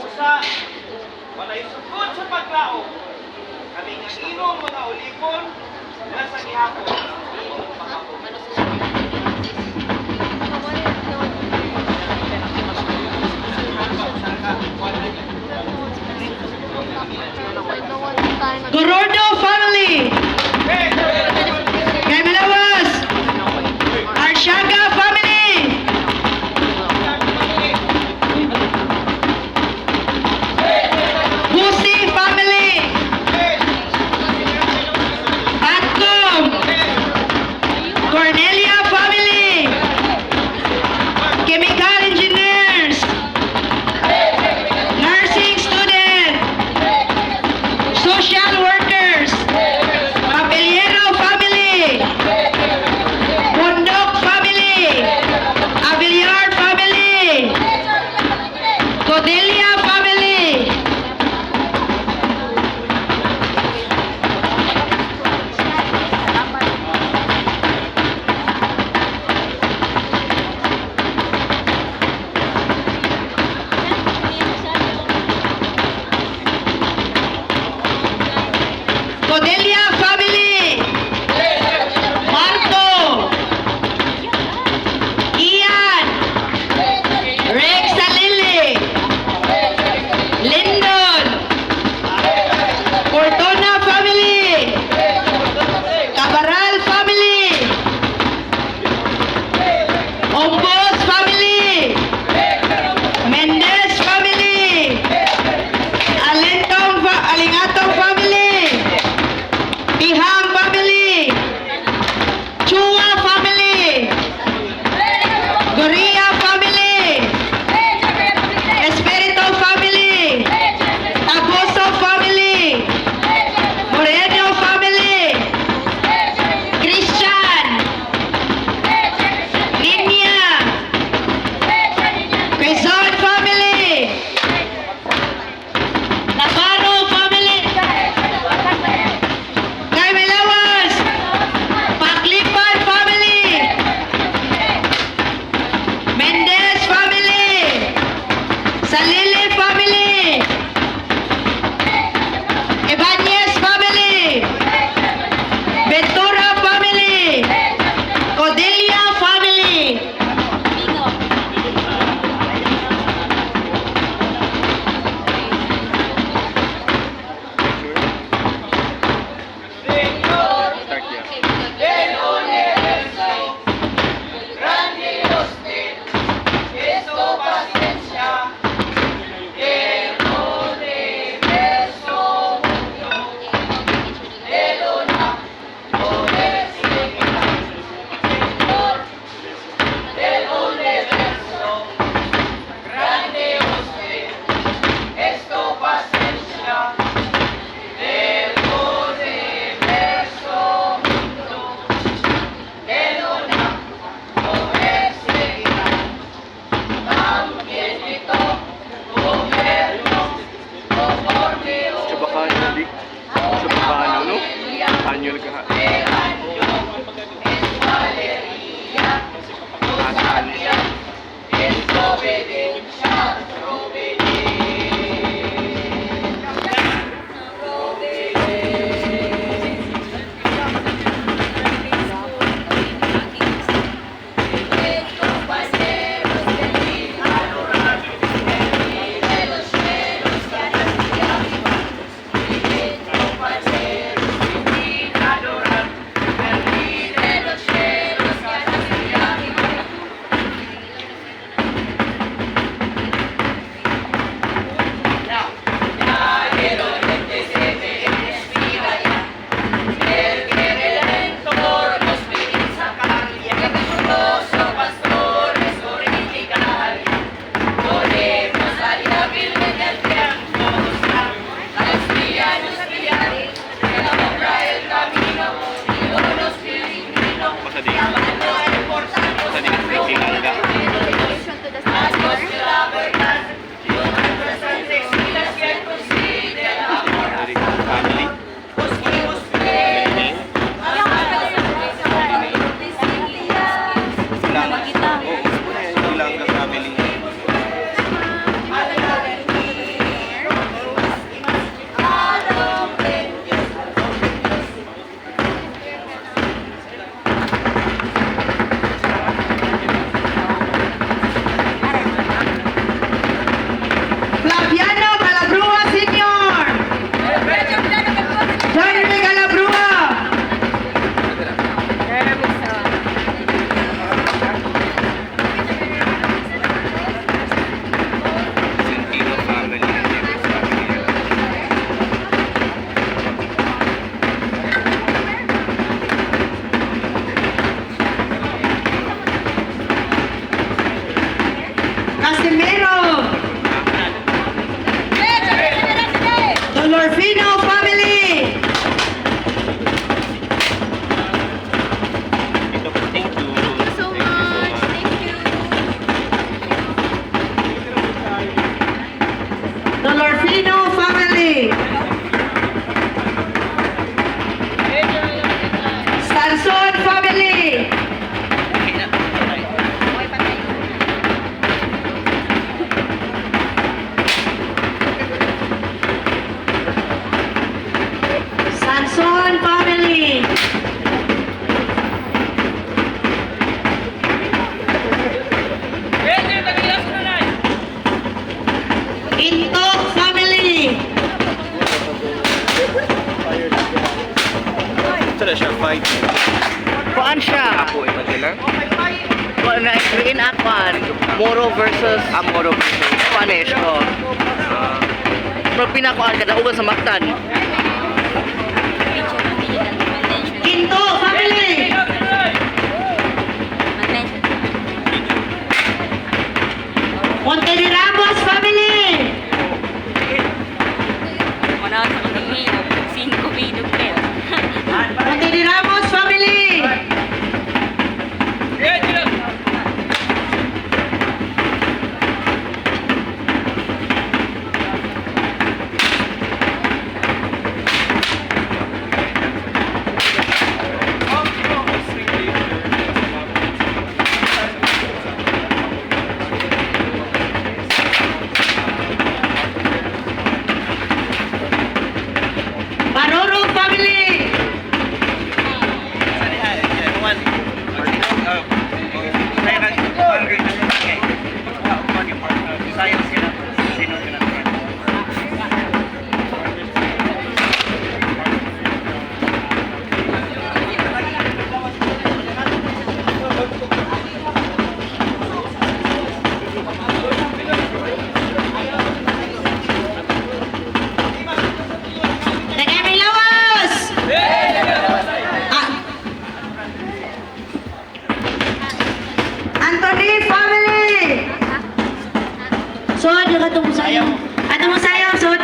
Usa, walay sugod sa paglaom. Kami nga imong mga ulipon, nasa gihapon. Imong makapon. Gorordo family. Kay Malawas. Arshaga family. Pusi family. Atcom. Cornelia family. Chemical engineers. Nursing student. Social workers. Papeliero family. Bundok family. Abiliar family. Codelia family. Codelia family. Marco. Ian. Rex Salili. Quinto family. Ito na siya, fight. Kuan siya. Ako, ito sila. Kuan na in akuan. Moro versus Amoro versus. Spanish. Oh. Pero pinakuan kada uban sa Mactan. Quinto family. Monte de Ramos family. Monte de Ramos family. Gorordo family. Tagamilawas. Ah. Anthony family. Sod, katong sayo. Atong sayo, sod.